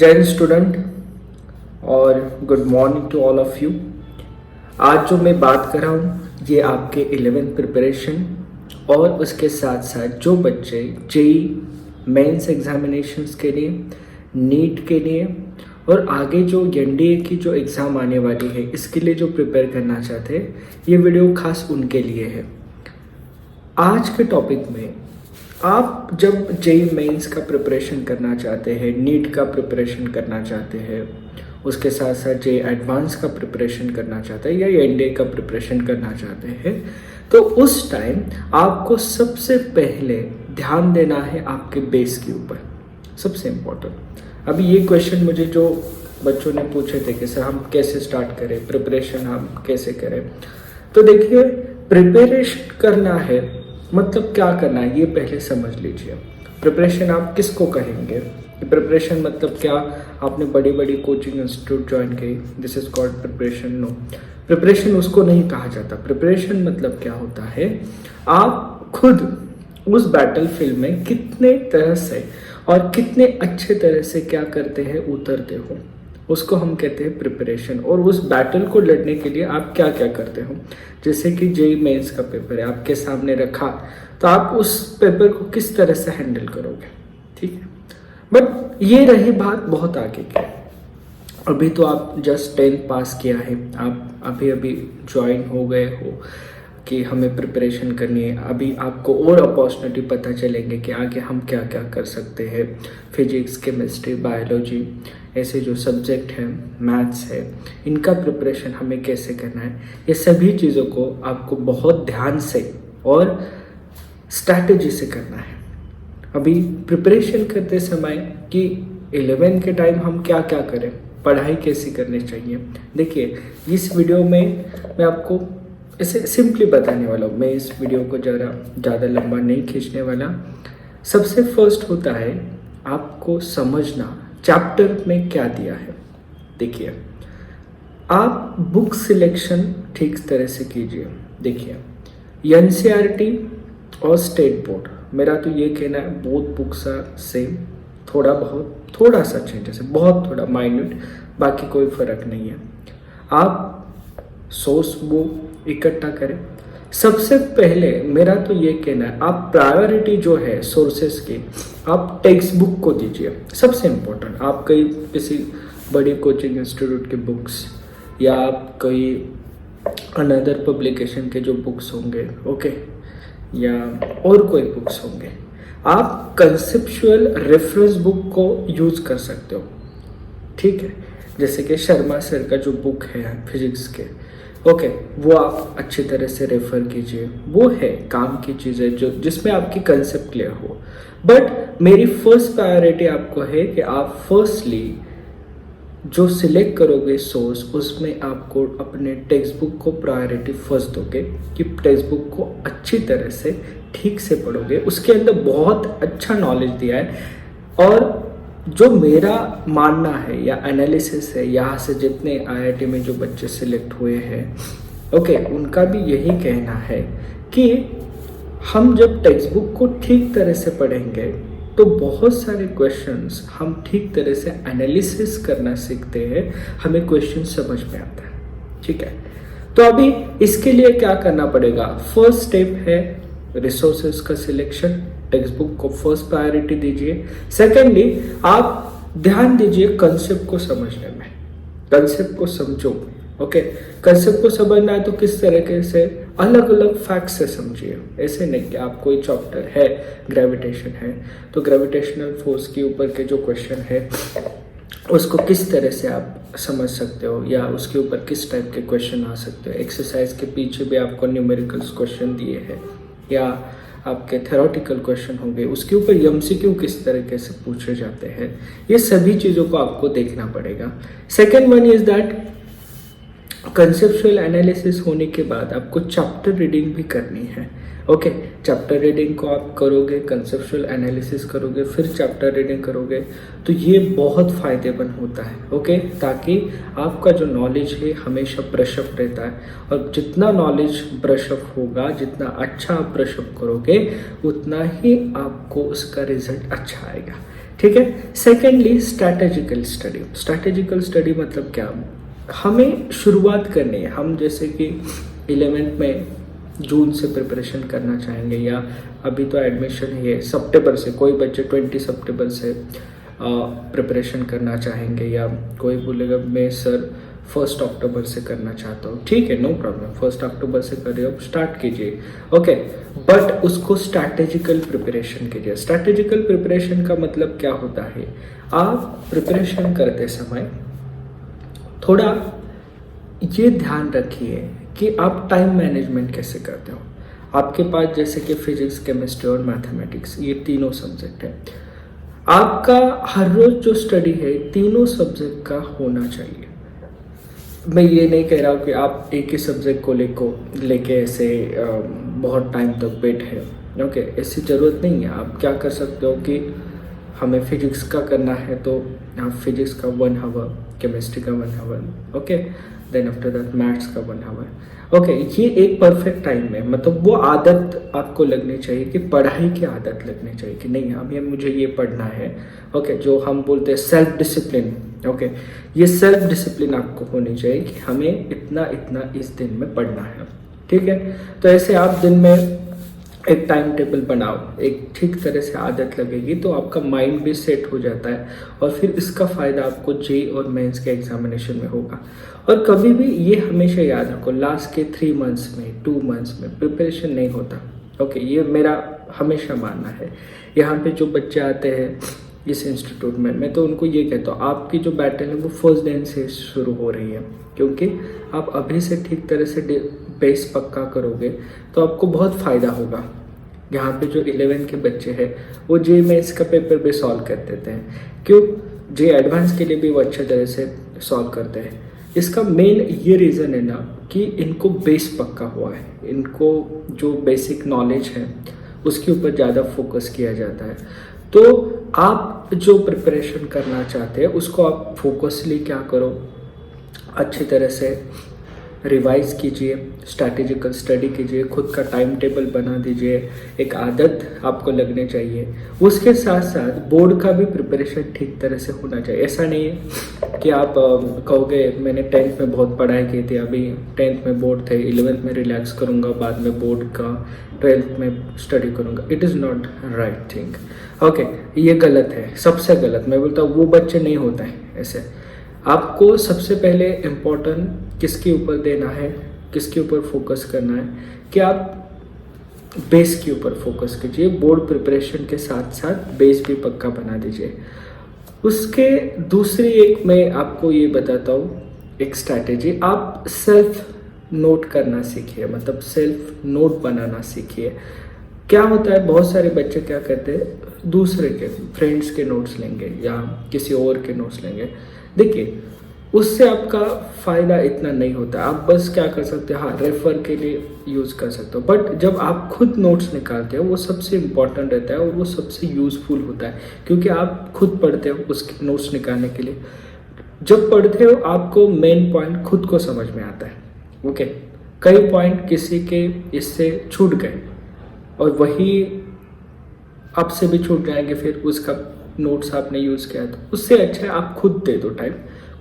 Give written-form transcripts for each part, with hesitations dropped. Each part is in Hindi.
जय हिंद स्टूडेंट और good morning to all of you. आज जो मैं बात कर रहा हूँ ये आपके 11th प्रिपरेशन और उसके साथ साथ जो बच्चे जेई मेंस एग्जामिनेशंस के लिए, नीट के लिए और आगे जो एनडीए की जो एग्ज़ाम आने वाली है इसके लिए जो प्रिपेयर करना चाहते हैं, ये वीडियो खास उनके लिए है। आज के टॉपिक में आप जब जेई मेंस का प्रिपरेशन करना चाहते हैं, नीट का प्रिपरेशन करना चाहते हैं, उसके साथ साथ जेई एडवांस का प्रिपरेशन करना चाहते हैं या एनडीए का प्रिपरेशन करना चाहते हैं, तो उस टाइम आपको सबसे पहले ध्यान देना है आपके बेस के ऊपर, सबसे इम्पोर्टेंट। अभी ये क्वेश्चन मुझे जो बच्चों ने पूछे थे कि सर हम कैसे स्टार्ट करें, प्रिपरेशन हम कैसे करें, तो देखिए प्रिपरेशन करना है मतलब क्या करना है ये पहले समझ लीजिए। प्रिपरेशन आप किसको कहेंगे? प्रिपरेशन मतलब क्या? आपने बड़ी बड़ी कोचिंग इंस्टीट्यूट ज्वाइन की, this is called preparation? No, preparation उसको नहीं कहा जाता। प्रिपरेशन मतलब क्या होता है, आप खुद उस बैटल फील्ड में कितने तरह से और कितने अच्छे तरह से क्या करते हैं, उतरते हो, उसको हम कहते हैं प्रिपरेशन। और उस बैटल को लड़ने के लिए आप क्या क्या करते हो, जैसे कि जेई मेंस का पेपर है आपके सामने रखा, तो आप उस पेपर को किस तरह से हैंडल करोगे, ठीक है। बट ये रही बात बहुत आगे की। अभी तो आप जस्ट 10th पास किया है, आप अभी अभी ज्वाइन हो गए हो कि हमें प्रिपरेशन करनी है। अभी आपको और अपॉर्चुनिटी पता चलेंगे कि आगे हम क्या क्या कर सकते हैं। फिजिक्स, केमिस्ट्री, बायोलॉजी, ऐसे जो सब्जेक्ट हैं, मैथ्स है, इनका प्रिपरेशन हमें कैसे करना है, ये सभी चीज़ों को आपको बहुत ध्यान से और स्ट्रैटेजी से करना है। अभी प्रिपरेशन करते समय कि 11 के टाइम हम क्या क्या करें, पढ़ाई कैसी करनी चाहिए, देखिए इस वीडियो में मैं आपको ऐसे सिंपली बताने वाला हूँ। मैं इस वीडियो को ज़्यादा लंबा नहीं खींचने वाला। सबसे फर्स्ट होता है आपको समझना चैप्टर में क्या दिया है। देखिए आप बुक सिलेक्शन ठीक तरह से कीजिए। देखिए एनसीईआरटी और स्टेट बोर्ड, मेरा तो ये कहना है बोथ बुक्स आर सेम, थोड़ा सा चेंजेस है, बहुत थोड़ा माइन्यूट, बाकी कोई फर्क नहीं है। आप सोर्स बुक इकट्ठा करें। सबसे पहले मेरा तो ये कहना है आप प्रायोरिटी जो है सोर्सेस की, आप टेक्स्ट बुक को दीजिए। सबसे इम्पोर्टेंट, आप किसी बड़ी कोचिंग इंस्टीट्यूट के बुक्स या आप कोई अनदर पब्लिकेशन के जो बुक्स होंगे, ओके, या और कोई बुक्स होंगे, आप कंसेप्चुअल रेफरेंस बुक को यूज कर सकते हो, ठीक है। जैसे कि शर्मा सर का जो बुक है फिजिक्स के, ओके, वो आप अच्छी तरह से रेफर कीजिए। वो है काम की चीज़ें जो जिसमें आपकी कंसेप्ट क्लियर हो। बट मेरी फर्स्ट प्रायोरिटी आपको है कि आप फर्स्टली जो सिलेक्ट करोगे सोर्स, उसमें आपको अपने टेक्स्ट बुक को प्रायोरिटी फर्स्ट दोगे कि टेक्स्ट बुक को अच्छी तरह से ठीक से पढ़ोगे। उसके अंदर बहुत अच्छा नॉलेज दिया है और जो मेरा मानना है या एनालिसिस है, यहाँ से जितने आईआईटी में जो बच्चे सिलेक्ट हुए हैं, ओके, उनका भी यही कहना है कि हम जब टेक्स्ट बुक को ठीक तरह से पढ़ेंगे तो बहुत सारे क्वेश्चंस हम ठीक तरह से एनालिसिस करना सीखते हैं, हमें क्वेश्चन समझ में आता है, ठीक है। तो अभी इसके लिए क्या करना पड़ेगा, फर्स्ट स्टेप है रिसोर्सेज का सिलेक्शन। टेक्स्ट बुक को फर्स्ट प्रायोरिटी दीजिए। सेकेंडली आप ध्यान दीजिए कंसेप्ट को समझने में, कंसेप्ट को समझो, ओके। कंसेप्ट को समझना है तो किस तरीके से, अलग अलग फैक्ट्स से समझिए। ऐसे नहीं कि आप कोई चैप्टर है, ग्रेविटेशन है, तो ग्रेविटेशनल फोर्स के ऊपर के जो क्वेश्चन है उसको किस तरह से आप समझ सकते हो या उसके ऊपर किस टाइप के क्वेश्चन आ सकते हो। एक्सरसाइज के पीछे भी आपको न्यूमेरिकल्स क्वेश्चन दिए हैं या आपके थ्योरेटिकल क्वेश्चन होंगे, उसके ऊपर एमसीक्यू किस तरीके से पूछे जाते हैं, ये सभी चीज़ों को आपको देखना पड़ेगा। Second one is that conceptual analysis होने के बाद आपको चैप्टर रीडिंग भी करनी है, ओके। चैप्टर रीडिंग को आप करोगे, कंसेप्चुअल एनालिसिस करोगे, फिर चैप्टर रीडिंग करोगे, तो ये बहुत फ़ायदेमंद होता है, ओके, ताकि आपका जो नॉलेज है हमेशा ब्रशअप रहता है। और जितना नॉलेज ब्रशअप होगा, जितना अच्छा आप ब्रशअप करोगे, उतना ही आपको उसका रिजल्ट अच्छा आएगा, ठीक है। Secondly strategical study. Strategical study मतलब क्या, हमें शुरुआत करनी है। हम जैसे कि 11th में जून से प्रिपरेशन करना चाहेंगे, या अभी तो एडमिशन ही है सितंबर से, कोई बच्चे 20 सितंबर से प्रिपरेशन करना चाहेंगे, या कोई बोलेगा मैं सर 1 अक्टूबर से करना चाहता हूँ, ठीक है, नो प्रॉब्लम, 1 अक्टूबर से करिए, अब स्टार्ट कीजिए, ओके। बट उसको स्ट्रैटेजिकल प्रिपरेशन कीजिए। स्ट्रैटेजिकल प्रिपरेशन का मतलब क्या होता है, आप प्रिपरेशन करते समय थोड़ा ये ध्यान रखिए कि आप टाइम मैनेजमेंट कैसे करते हो। आपके पास जैसे कि फिजिक्स, केमिस्ट्री और मैथमेटिक्स, ये तीनों सब्जेक्ट है। आपका हर रोज जो स्टडी है तीनों सब्जेक्ट का होना चाहिए। मैं ये नहीं कह रहा हूँ कि आप एक ही सब्जेक्ट को लेके ऐसे बहुत टाइम तक बैठे, ओके, ऐसी ज़रूरत नहीं है। आप क्या कर सकते हो कि हमें फिजिक्स का करना है तो आप फिजिक्स का 1 आवर, केमिस्ट्री का 1 hour, okay, then after that maths का 1 आवर, ओके। ये एक परफेक्ट टाइम है, मतलब वो आदत आपको लगनी चाहिए कि पढ़ाई की आदत लगनी चाहिए कि नहीं अब ये मुझे ये पढ़ना है, ओके। जो हम बोलते हैं सेल्फ डिसिप्लिन, ओके, ये सेल्फ डिसिप्लिन आपको होनी चाहिए कि हमें इतना इतना इस दिन में पढ़ना है, ठीक है। तो ऐसे आप दिन में एक टाइम टेबल बनाओ, एक ठीक तरह से आदत लगेगी तो आपका माइंड भी सेट हो जाता है, और फिर इसका फ़ायदा आपको जे और मेंस के एग्जामिनेशन में होगा। और कभी भी ये हमेशा याद रखो, लास्ट के 3 मंथ्स में, 2 मंथ्स में प्रिपरेशन नहीं होता, ओके। ये मेरा हमेशा मानना है। यहाँ पे जो बच्चे आते हैं इस इंस्टीट्यूट में, मैं तो उनको ये कहता हूँ आपकी जो बैटल है वो फर्स्ट दिन से शुरू हो रही है, क्योंकि आप अभी से ठीक तरह से बेस पक्का करोगे तो आपको बहुत फ़ायदा होगा। यहाँ पे जो 11 के बच्चे हैं वो जे मेंस का पेपर भी सॉल्व कर देते हैं, क्यों, जे एडवांस के लिए भी वो अच्छे तरह से सॉल्व करते हैं। इसका मेन ये रीज़न है ना कि इनको बेस पक्का हुआ है, इनको जो बेसिक नॉलेज है उसके ऊपर ज़्यादा फोकस किया जाता है। तो आप जो प्रिपरेशन करना चाहते हैं उसको आप फोकसली क्या करो, अच्छी तरह से रिवाइज कीजिए, स्ट्रैटेजिकल स्टडी कीजिए, खुद का टाइम टेबल बना दीजिए, एक आदत आपको लगनी चाहिए। उसके साथ साथ बोर्ड का भी प्रिपरेशन ठीक तरह से होना चाहिए। ऐसा नहीं है कि आप कहोगे मैंने 10th में बहुत पढ़ाई की थी, अभी 10th में बोर्ड थे, 11th में रिलैक्स करूँगा, बाद में बोर्ड का 12th में स्टडी करूँगा। It is not right thing, okay. ये गलत है, सबसे गलत। मैं बोलता हूँ वो बच्चे नहीं होता है ऐसे। आपको सबसे पहले इम्पोर्टेंट किसके ऊपर देना है, किसके ऊपर फोकस करना है कि आप बेस के ऊपर फोकस कीजिए। बोर्ड प्रिपरेशन के साथ साथ बेस भी पक्का बना दीजिए। उसके दूसरी एक मैं आपको ये बताता हूँ एक स्ट्रैटेजी, आप सेल्फ नोट करना सीखिए, मतलब सेल्फ नोट बनाना सीखिए। क्या होता है, बहुत सारे बच्चे क्या करते हैं, दूसरे के फ्रेंड्स के नोट्स लेंगे या किसी और के नोट्स लेंगे। देखिए उससे आपका फ़ायदा इतना नहीं होता। आप बस क्या कर सकते हो, हाँ, रेफर के लिए यूज़ कर सकते हो, बट जब आप खुद नोट्स निकालते हो वो सबसे इम्पॉर्टेंट रहता है और वो सबसे यूज़फुल होता है, क्योंकि आप खुद पढ़ते हो उसके नोट्स निकालने के लिए। जब पढ़ते हो आपको मेन पॉइंट खुद को समझ में आता है, ओके। कई पॉइंट किसी के इससे छूट गए और वही आपसे भी छूट जाएंगे, फिर उसका नोट्स आपने यूज़ किया, तो उससे अच्छा है आप खुद दे दो टाइम,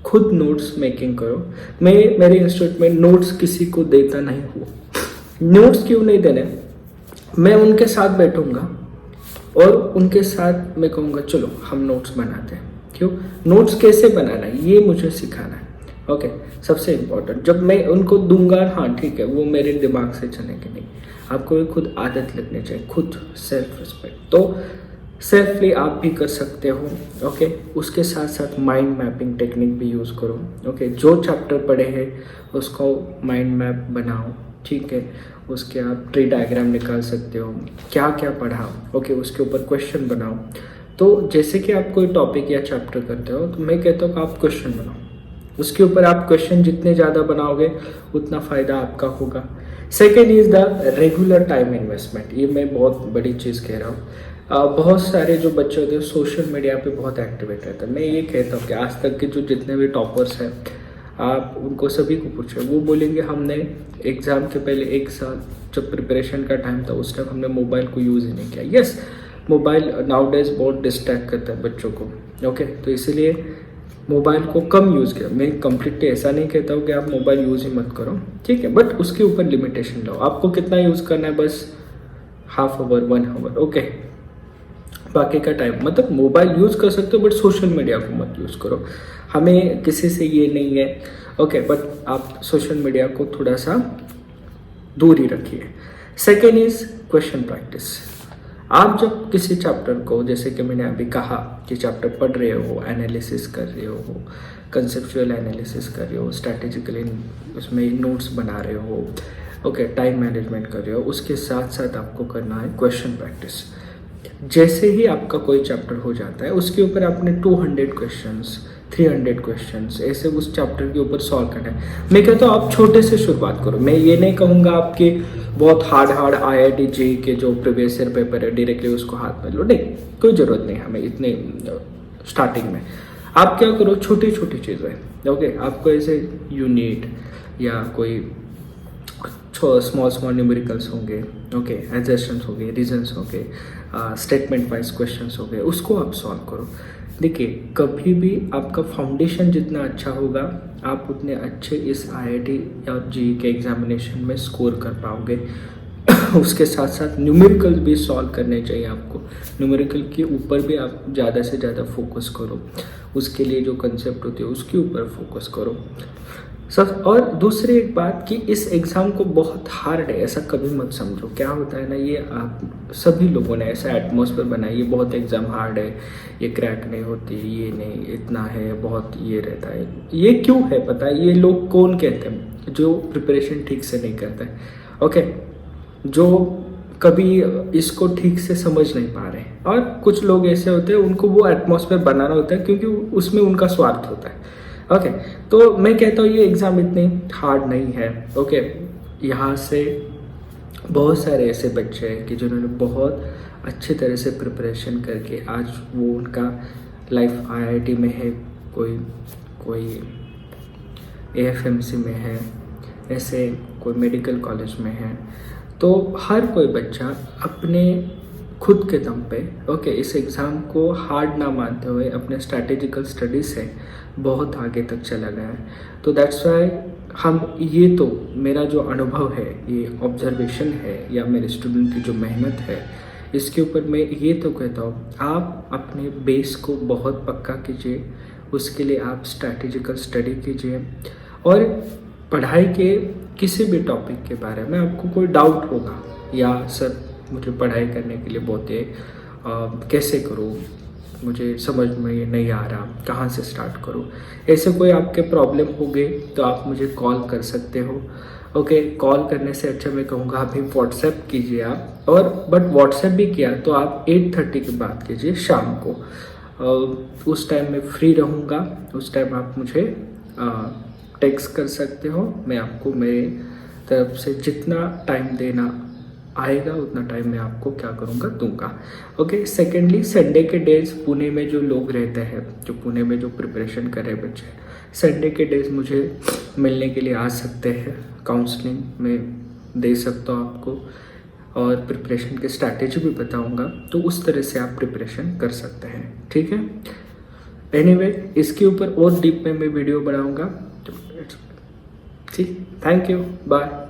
खुद नोट्स मेकिंग करो। मैं मेरे इंस्टीट्यूट में नोट्स किसी को देता नहीं हूँ। नोट्स क्यों नहीं देने, मैं उनके साथ बैठूंगा और उनके साथ मैं कहूँगा चलो हम नोट्स बनाते हैं। क्यों, नोट्स कैसे बनाना है ये मुझे सिखाना है, ओके। सबसे इम्पोर्टेंट जब मैं उनको दूंगा, हाँ ठीक है, वो मेरे दिमाग से चलेंगे नहीं, आपको भी खुद आदत लगनी चाहिए, खुद सेल्फ रिस्पेक्ट। तो सेल्फली आप भी कर सकते हो, ओके। उसके साथ साथ माइंड मैपिंग टेक्निक भी यूज़ करो, ओके। जो चैप्टर पढ़े हैं उसको माइंड मैप बनाओ, ठीक है। उसके आप ट्री डायग्राम निकाल सकते हो, क्या क्या पढ़ा, ओके, उसके ऊपर क्वेश्चन बनाओ। तो जैसे कि आप कोई टॉपिक या चैप्टर करते हो तो मैं कहता हूँ कि आप क्वेश्चन बनाओ, उसके ऊपर आप क्वेश्चन जितने ज़्यादा बनाओगे उतना फ़ायदा आपका होगा। Second is the regular time investment. ये मैं बहुत बड़ी चीज़ कह रहा हूँ। बहुत सारे जो बच्चे होते हैं सोशल मीडिया पे बहुत एक्टिवेट रहते हैं। मैं ये कहता हूँ कि आज तक के जो जितने भी टॉपर्स हैं आप उनको सभी को पूछे, वो बोलेंगे हमने एग्ज़ाम के पहले 1 साल जब प्रिपरेशन का टाइम था उस टाइम हमने मोबाइल को यूज़ ही नहीं किया। यस, मोबाइल नाउडेज बहुत डिस्ट्रैक्ट करता है बच्चों को। ओके, तो इसीलिए मोबाइल को कम यूज़ करें। मैं कंप्लीटली ऐसा नहीं कहता हूँ कि आप मोबाइल यूज़ ही मत करो, ठीक है, बट उसके ऊपर लिमिटेशन लो। आपको कितना यूज़ करना है, बस हाफ आवर 1 आवर, ओके। बाकी का टाइम मतलब मोबाइल यूज़ कर सकते हो बट सोशल मीडिया को मत यूज़ करो। हमें किसी से ये नहीं है, ओके, बट आप सोशल मीडिया को थोड़ा सा दूर ही रखिए। Second is question practice. आप जब किसी चैप्टर को, जैसे कि मैंने अभी कहा कि चैप्टर पढ़ रहे हो, एनालिसिस कर रहे हो, कंसेप्चुअल एनालिसिस कर रहे हो, स्ट्रैटेजिकली उसमें नोट्स बना रहे हो, ओके, टाइम मैनेजमेंट कर रहे हो, उसके साथ साथ आपको करना है क्वेश्चन प्रैक्टिस। जैसे ही आपका कोई चैप्टर हो जाता है उसके ऊपर आपने 200 क्वेश्चंस, 300 क्वेश्चंस ऐसे उस चैप्टर के ऊपर सॉल्व करना है। मैं कहता हूँ आप छोटे से शुरुआत करो। मैं ये नहीं कहूँगा आपके बहुत हार्ड IIT JEE के जो प्रीवियस ईयर पेपर है डायरेक्टली उसको हाथ में लो, नहीं, कोई ज़रूरत नहीं हमें इतने स्टार्टिंग में। आप क्या करो, छोटी छोटी चीज़ें, ओके। आपको ऐसे यूनिट या कोई स्मॉल न्यूमेरिकल्स होंगे, ओके, एडजस्टमेंट्स हो गए, रीजन्स हो गए, स्टेटमेंट वाइज क्वेश्चंस हो गए, उसको आप सॉल्व करो। देखिए, कभी भी आपका फाउंडेशन जितना अच्छा होगा आप उतने अच्छे इस IIT या JEE के एग्जामिनेशन में स्कोर कर पाओगे। उसके साथ साथ न्यूमेरिकल भी सॉल्व करने चाहिए आपको। न्यूमेरिकल के ऊपर भी आप ज़्यादा से ज़्यादा फोकस करो, उसके लिए जो कंसेप्ट होती है उसके ऊपर फोकस करो सब। और दूसरी एक बात कि इस एग्ज़ाम को बहुत हार्ड है ऐसा कभी मत समझो। क्या होता है ना, ये आप सभी लोगों ने ऐसा एटमॉस्फेयर बनाया, ये बहुत एग्ज़ाम हार्ड है, ये क्रैक नहीं होती, ये नहीं, इतना है, बहुत ये रहता है। ये क्यों है पता है? ये लोग कौन कहते हैं? जो प्रिपरेशन ठीक से नहीं करते हैं, ओके, जो कभी इसको ठीक से समझ नहीं पा रहे। और कुछ लोग ऐसे होते हैं उनको वो एटमॉस्फेयर बनाना होता है क्योंकि उसमें उनका स्वार्थ होता है, ओके। तो मैं कहता हूँ ये एग्ज़ाम इतनी हार्ड नहीं है, ओके। यहाँ से बहुत सारे ऐसे बच्चे हैं कि जिन्होंने बहुत अच्छे तरह से प्रिपरेशन करके आज वो उनका लाइफ IIT में है, कोई AFMC में है, ऐसे कोई मेडिकल कॉलेज में है। तो हर कोई बच्चा अपने खुद के दम पे, ओके, इस एग्ज़ाम को हार्ड ना मानते हुए अपने स्ट्रैटेजिकल स्टडी से बहुत आगे तक चला गया है। तो दैट्स वाई हम, ये तो मेरा जो अनुभव है, ये ऑब्जर्वेशन है या मेरे स्टूडेंट की जो मेहनत है, इसके ऊपर मैं ये तो कहता हूँ आप अपने बेस को बहुत पक्का कीजिए। उसके लिए आप स्ट्रैटेजिकल स्टडी कीजिए। और पढ़ाई के किसी भी टॉपिक के बारे में आपको कोई डाउट होगा या सर मुझे पढ़ाई करने के लिए बहुत है, कैसे करूँ, मुझे समझ में नहीं आ रहा, कहाँ से स्टार्ट करूँ, ऐसे कोई आपके प्रॉब्लम हो गए तो आप मुझे कॉल कर सकते हो, ओके। कॉल करने से अच्छा मैं कहूँगा अभी व्हाट्सएप कीजिए आप। और बट व्हाट्सएप भी किया तो आप 8:30 के बाद कीजिए शाम को, उस टाइम मैं फ्री रहूँगा। उस टाइम आप मुझे टेक्स्ट कर सकते हो। मैं आपको मेरे तरफ से जितना टाइम देना आएगा उतना टाइम मैं आपको क्या करूँगा, दूंगा, ओके। सेकेंडली, संडे के डेज पुणे में जो लोग रहते हैं, जो पुणे में जो प्रिपरेशन कर रहे बच्चे, संडे के डेज मुझे मिलने के लिए आ सकते हैं। काउंसलिंग में दे सकता हूँ आपको और प्रिपरेशन की स्ट्रैटेजी भी बताऊँगा, तो उस तरह से आप प्रिपरेशन कर सकते हैं, ठीक है। एनीवे, इसके ऊपर और डीप में मैं वीडियो बनाऊँगा, ठीक। Thank you, bye.